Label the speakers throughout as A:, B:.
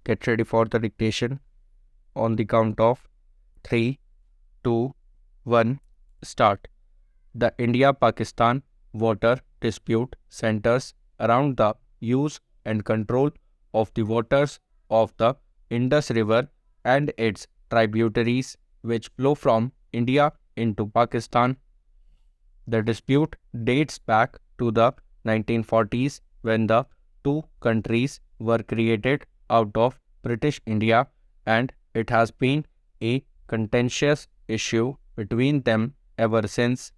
A: get ready for the dictation. On the count of 3, 2, 1, start. The India-Pakistan water dispute centers around the use and control of the waters of the Indus River and its tributaries which flow from India into Pakistan. The dispute dates back to the 1940s when the two countries were created out of British India, and it has been a contentious issue between them ever since.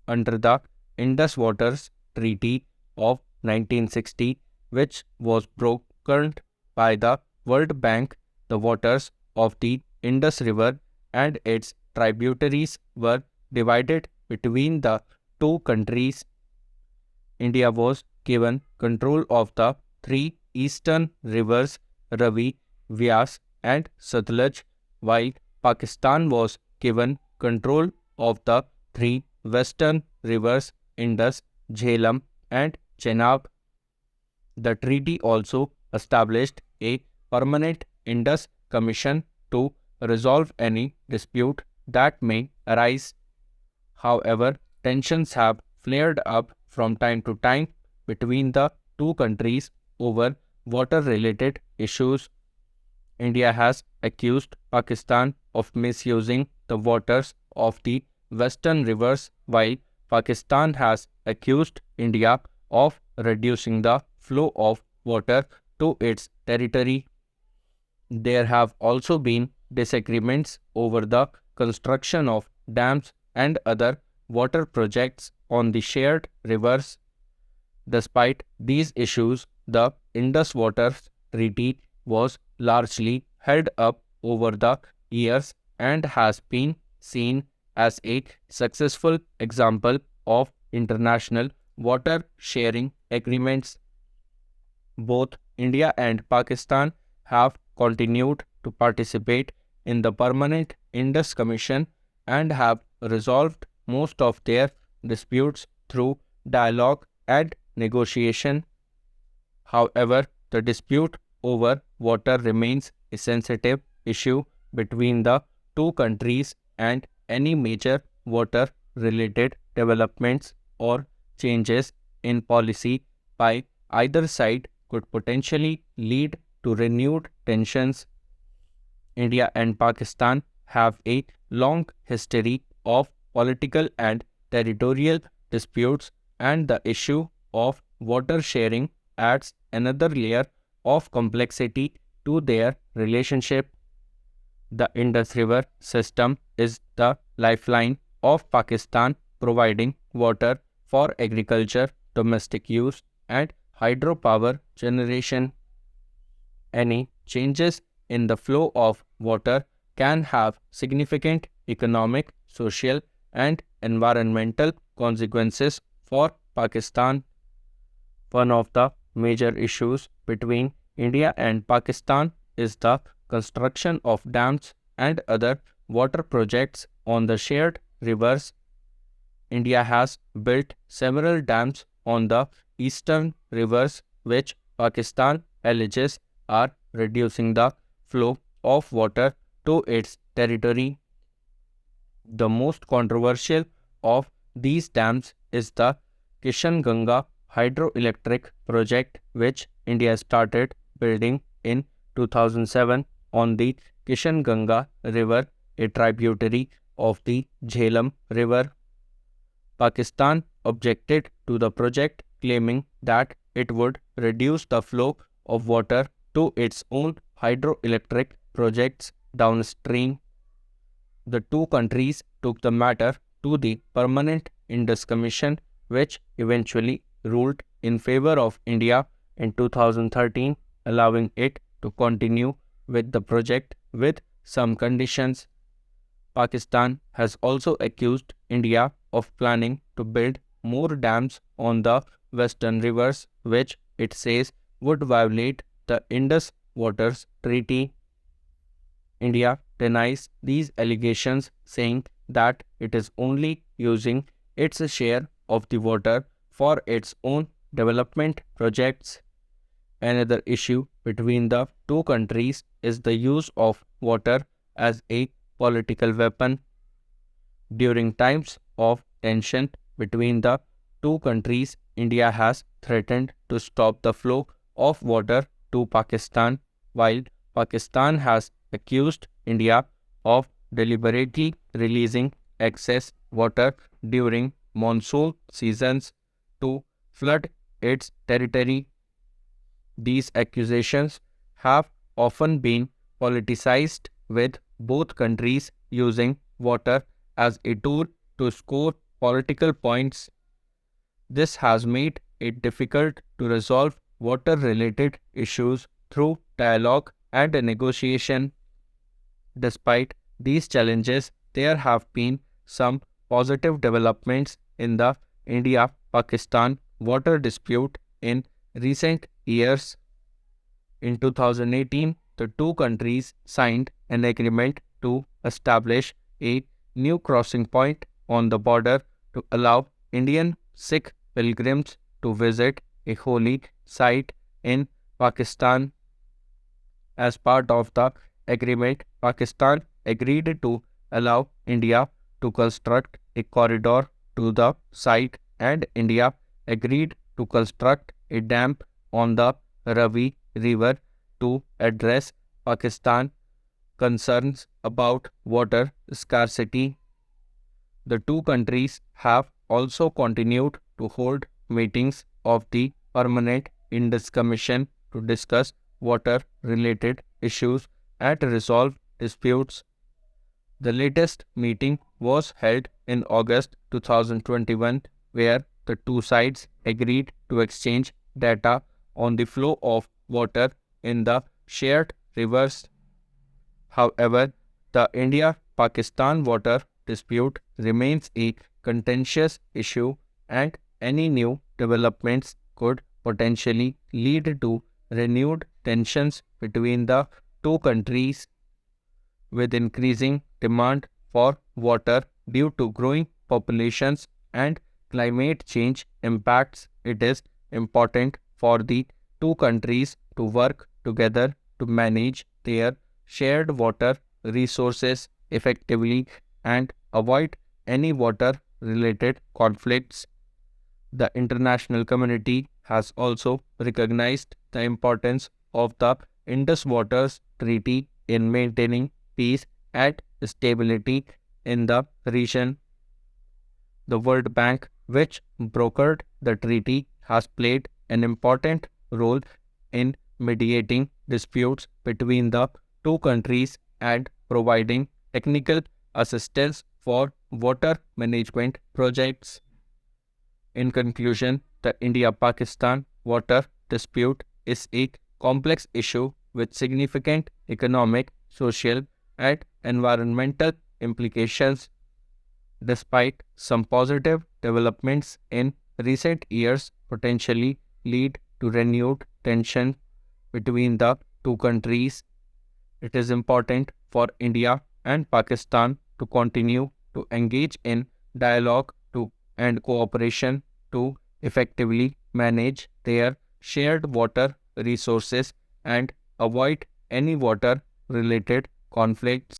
A: Under the Indus Waters Treaty of 1960, which was brokered by the World Bank, the waters of the Indus River and its tributaries were divided between the two countries. India was given control of the three eastern rivers Ravi, Vyas and Satluj, while Pakistan was given control of the three western rivers Indus, Jhelum and Chenab. The treaty also established a permanent Indus Commission to resolve any dispute that may arise. However, tensions have flared up from time to time between the two countries over water-related issues. India has accused Pakistan of misusing the waters of the western rivers, while Pakistan has accused India of reducing the flow of water to its territory. There have also been disagreements over the construction of dams and other water projects on the shared rivers. Despite these issues, the Indus Waters Treaty was largely held up over the years and has been seen as a successful example of international water sharing agreements. Both India and Pakistan have continued to participate in the Permanent Indus Commission and have resolved most of their disputes through dialogue and negotiation. However, the dispute over water remains a sensitive issue between the two countries, and any major water-related developments or changes in policy by either side could potentially lead to renewed tensions. India and Pakistan have a long history of political and territorial disputes, and the issue of water sharing adds another layer of complexity to their relationship. The Indus River system is the lifeline of Pakistan, providing water for agriculture, domestic use, and hydropower generation. Any changes in the flow of water can have significant economic, social, and environmental consequences for Pakistan. One of the major issues between India and Pakistan is the construction of dams and other water projects on the shared rivers. India has built several dams on the eastern rivers, which Pakistan alleges are reducing the flow of water to its territory. The most controversial of these dams is the Kishan-Ganga hydroelectric project, which India started building in 2007 on the Kishan-Ganga River, a tributary of the Jhelum River. Pakistan objected to the project, claiming that it would reduce the flow of water to its own hydroelectric projects downstream. The two countries took the matter to the Permanent Indus Commission, which eventually ruled in favor of India in 2013, allowing it to continue with the project with some conditions. Pakistan has also accused India of planning to build more dams on the western rivers, which it says would violate the Indus Waters Treaty. India denies these allegations, saying that it is only using its share of the water for its own development projects. Another issue between the two countries is the use of water as a political weapon. During times of tension between the two countries, India has threatened to stop the flow of water to Pakistan, while Pakistan has accused India of deliberately releasing excess water during monsoon seasons to flood its territory. These accusations have often been politicized, with both countries using water as a tool to score political points. This has made it difficult to resolve water related issues through dialogue and negotiation. Despite these challenges, there have been some positive developments in the India Pakistan water dispute in recent years. In 2018, the two countries signed an agreement to establish a new crossing point on the border to allow Indian Sikh pilgrims to visit a holy site in Pakistan. As part of the agreement, Pakistan agreed to allow India to construct a corridor to the site, and India agreed to construct a dam on the Ravi River to address Pakistan concerns about water scarcity. The two countries have also continued to hold meetings of the Permanent Indus Commission to discuss water related issues and resolve disputes. The latest meeting was held in August 2021, where the two sides agreed to exchange data on the flow of water in the shared rivers. However, the India-Pakistan water dispute remains a contentious issue, and any new developments could potentially lead to renewed tensions between the two countries. With increasing demand for water due to growing populations and climate change impacts, it is important for the two countries to work together to manage their shared water resources effectively and avoid any water related conflicts. The international community has also recognized the importance of the Indus Waters Treaty in maintaining peace and stability in the region. The World Bank, which brokered the treaty, has played an important role in mediating disputes between the two countries and providing technical assistance for water management projects. In conclusion, the India-Pakistan water dispute is a complex issue with significant economic, social, and environmental implications. Despite some positive developments in recent years, potentially lead to renewed tension between the two countries. It is important for India and Pakistan to continue to engage in dialogue and cooperation to effectively manage their shared water resources and avoid any water related conflicts.